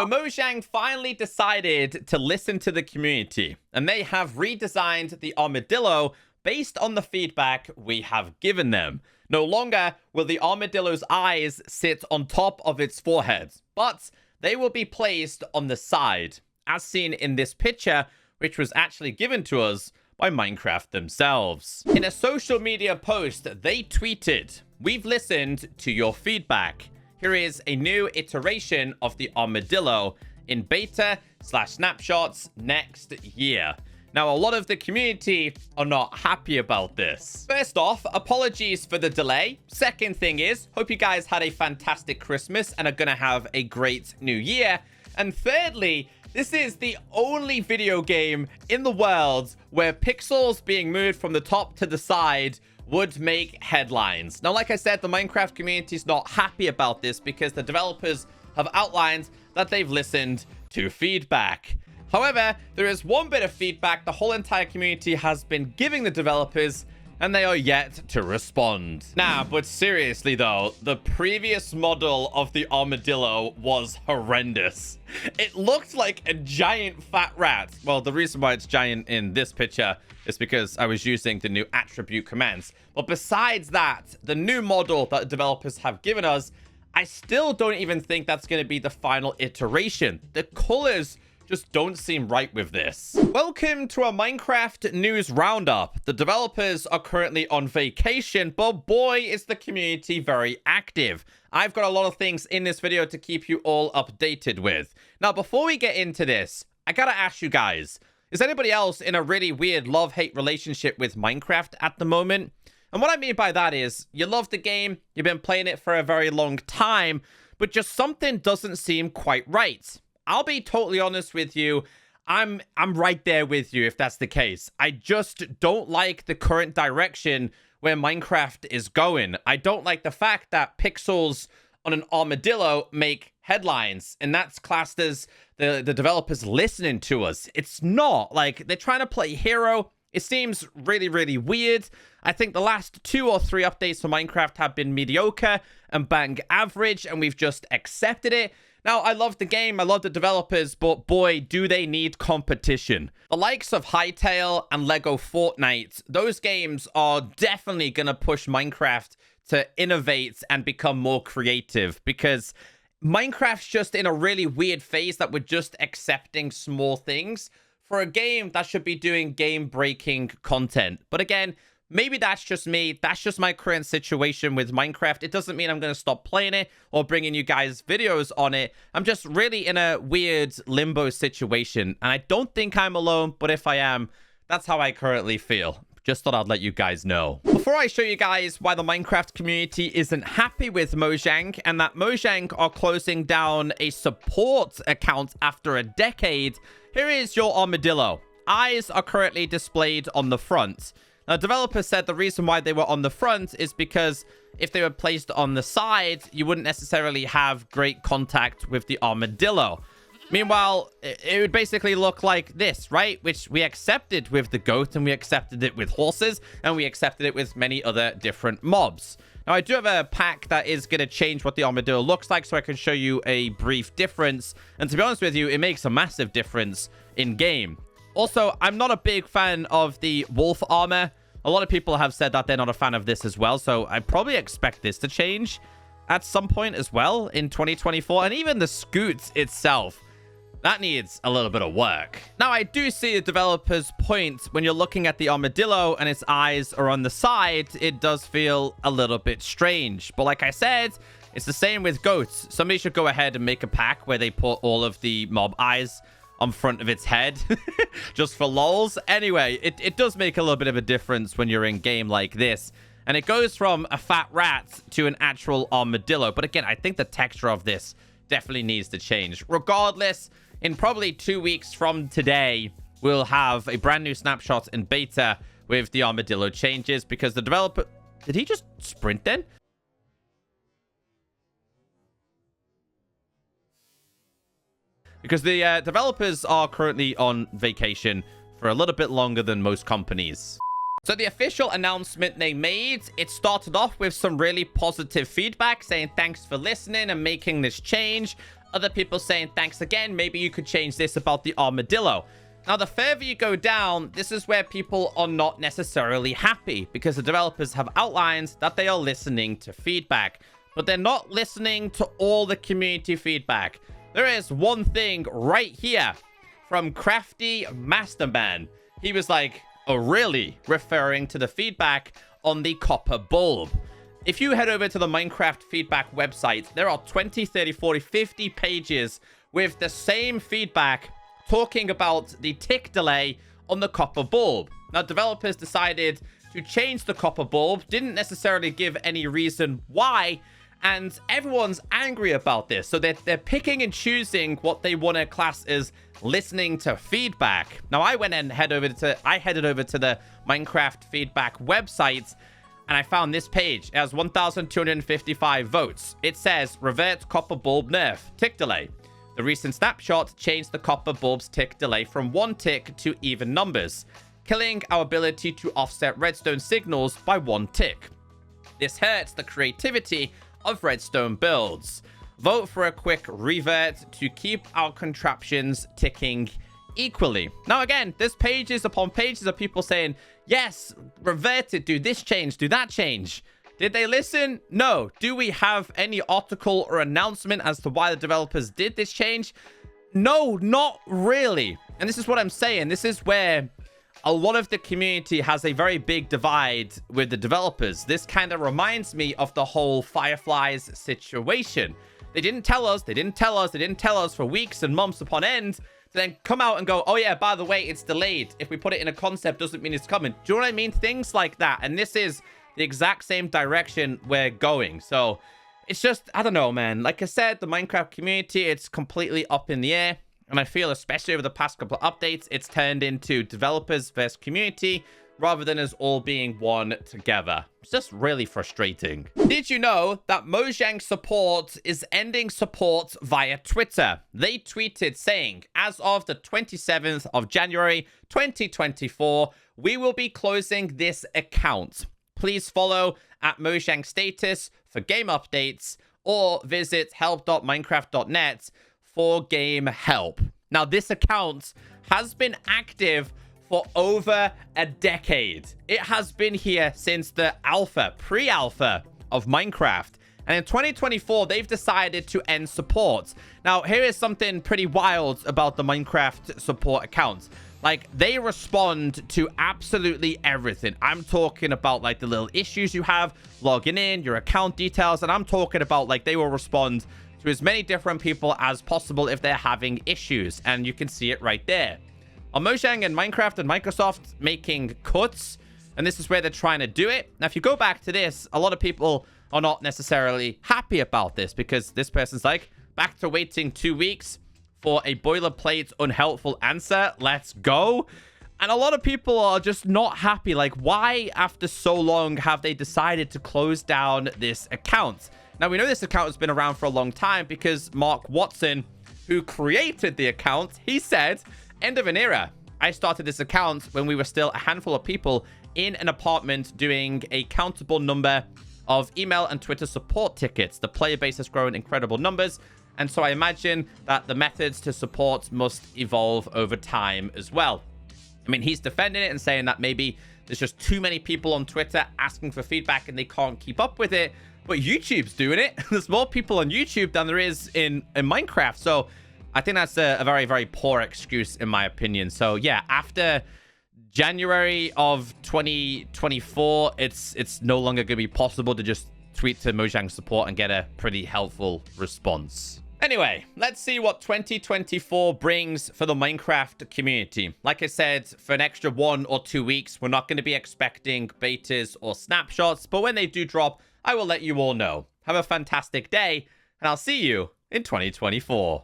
So Mojang finally decided to listen to the community, and they have redesigned the Armadillo based on the feedback we have given them. No longer will the Armadillo's eyes sit on top of its forehead, but they will be placed on the side, as seen in this picture, which was actually given to us by Minecraft themselves. In a social media post, they tweeted, "We've listened to your feedback. Here is a new iteration of the Armadillo in beta/snapshots next year." Now, a lot of the community are not happy about this. First off, apologies for the delay. Second thing is, hope you guys had a fantastic Christmas and are gonna have a great new year. And thirdly, this is the only video game in the world where pixels being moved from the top to the side would make headlines. Now, like I said, the Minecraft community is not happy about this because the developers have outlined that they've listened to feedback. However, there is one bit of feedback the whole entire community has been giving the developers, and they are yet to respond. Nah, but seriously though, the previous model of the Armadillo was horrendous. It looked like a giant fat rat. Well, the reason why it's giant in this picture is because I was using the new attribute commands. But besides that, the new model that the developers have given us, I still don't even think that's going to be the final iteration. The colors just don't seem right with this. Welcome to a Minecraft news roundup. The developers are currently on vacation, but boy, is the community very active. I've got a lot of things in this video to keep you all updated with. Now, before we get into this, I gotta ask you guys, is anybody else in a really weird love-hate relationship with Minecraft at the moment? And what I mean by that is, you love the game, you've been playing it for a very long time, but just something doesn't seem quite right. I'll be totally honest with you. I'm right there with you if that's the case. I just don't like the current direction where Minecraft is going. I don't like the fact that pixels on an armadillo make headlines, and that's classed as the developers listening to us. It's not. Like, they're trying to play hero. It seems really, really weird. I think the last 2 or 3 updates for Minecraft have been mediocre and bang average, and we've just accepted it. Now, I love the game, I love the developers, but boy, do they need competition. The likes of Hytale and Lego Fortnite, those games are definitely going to push Minecraft to innovate and become more creative, because Minecraft's just in a really weird phase that we're just accepting small things for a game that should be doing game-breaking content. But again, maybe that's just me. That's just my current situation with Minecraft. It doesn't mean I'm going to stop playing it or bringing you guys videos on it. I'm just really in a weird limbo situation. And I don't think I'm alone, but if I am, that's how I currently feel. Just thought I'd let you guys know. Before I show you guys why the Minecraft community isn't happy with Mojang and that Mojang are closing down a support account after a decade, here is your Armadillo. Eyes are currently displayed on the front. Now, developers said the reason why they were on the front is because if they were placed on the side, you wouldn't necessarily have great contact with the Armadillo. Meanwhile, it would basically look like this, right? Which we accepted with the goat, and we accepted it with horses, and we accepted it with many other different mobs. Now, I do have a pack that is going to change what the Armadillo looks like, so I can show you a brief difference. And to be honest with you, it makes a massive difference in game. Also, I'm not a big fan of the wolf armor. A lot of people have said that they're not a fan of this as well, so I probably expect this to change at some point as well in 2024. And even the scoot itself, that needs a little bit of work. Now, I do see the developer's point. When you're looking at the Armadillo and its eyes are on the side, it does feel a little bit strange. But like I said, it's the same with goats. Somebody should go ahead and make a pack where they put all of the mob eyes on front of its head just for lols. Anyway, it does make a little bit of a difference when you're in game like this, and it goes from a fat rat to an actual armadillo. But again, I think the texture of this definitely needs to change. Regardless, in probably 2 weeks from today, we'll have a brand new snapshot in beta with the armadillo changes, because the developer... Did he just sprint then? Because the developers are currently on vacation for a little bit longer than most companies. So the official announcement they made, it started off with some really positive feedback saying thanks for listening and making this change. Other people saying, thanks again, maybe you could change this about the Armadillo. Now, the further you go down, this is where people are not necessarily happy because the developers have outlined that they are listening to feedback, but they're not listening to all the community feedback. There is one thing right here from Crafty Masterman. He was like, oh, really? Referring to the feedback on the copper bulb. If you head over to the Minecraft feedback website, there are 20, 30, 40, 50 pages with the same feedback talking about the tick delay on the copper bulb. Now, developers decided to change the copper bulb, didn't necessarily give any reason why, and everyone's angry about this. So they're picking and choosing what they want to class as listening to feedback. Now, I headed over to the Minecraft feedback website, and I found this page. It has 1,255 votes. It says, revert copper bulb nerf, tick delay. The recent snapshot changed the copper bulb's tick delay from 1 tick to even numbers, killing our ability to offset redstone signals by 1 tick. This hurts the creativity of redstone builds. Vote for a quick revert to keep our contraptions ticking equally. Now, again, there's pages upon pages of people saying, yes, revert it, do this change, do that change. Did they listen? No. Do we have any article or announcement as to why the developers did this change? No, not really. And this is what I'm saying. This is where a lot of the community has a very big divide with the developers. This kind of reminds me of the whole Fireflies situation. They didn't tell us, they didn't tell us, they didn't tell us for weeks and months upon end, to then come out and go, oh yeah, by the way, it's delayed. If we put it in a concept, doesn't mean it's coming. Do you know what I mean? Things like that. And this is the exact same direction we're going. So it's just, I don't know, man. Like I said, the Minecraft community, it's completely up in the air. And I feel, especially over the past couple of updates, it's turned into developers versus community rather than us all being one together. It's just really frustrating. Did you know that Mojang support is ending support via Twitter? They tweeted saying, as of the 27th of January, 2024, we will be closing this account. Please follow at Mojang status for game updates or visit help.minecraft.net for game help. Now, this account has been active for over a decade. It has been here since the pre-alpha of Minecraft. And in 2024, they've decided to end support. Now, here is something pretty wild about the Minecraft support accounts. Like, they respond to absolutely everything. I'm talking about, like, the little issues you have, logging in, your account details, and I'm talking about, like, they will respond to as many different people as possible if they're having issues, and you can see it right there. On Mojang and Minecraft and Microsoft making cuts, and this is where they're trying to do it. Now, if you go back to this, a lot of people are not necessarily happy about this because this person's like, back to waiting 2 weeks for a boilerplate unhelpful answer. Let's go. And a lot of people are just not happy. Like, why after so long have they decided to close down this account? Now, we know this account has been around for a long time because Mark Watson, who created the account, he said, end of an era. I started this account when we were still a handful of people in an apartment doing a countable number of email and Twitter support tickets. The player base has grown incredible numbers. And so I imagine that the methods to support must evolve over time as well. I mean, he's defending it and saying that maybe there's just too many people on Twitter asking for feedback and they can't keep up with it. But YouTube's doing it. There's more people on YouTube than there is in Minecraft. So I think that's a very, very poor excuse, in my opinion. So yeah, after January of 2024, it's no longer going to be possible to just tweet to Mojang support and get a pretty helpful response. Anyway, let's see what 2024 brings for the Minecraft community. Like I said, for an extra 1 or 2 weeks, we're not going to be expecting betas or snapshots, but when they do drop, I will let you all know. Have a fantastic day, and I'll see you in 2024.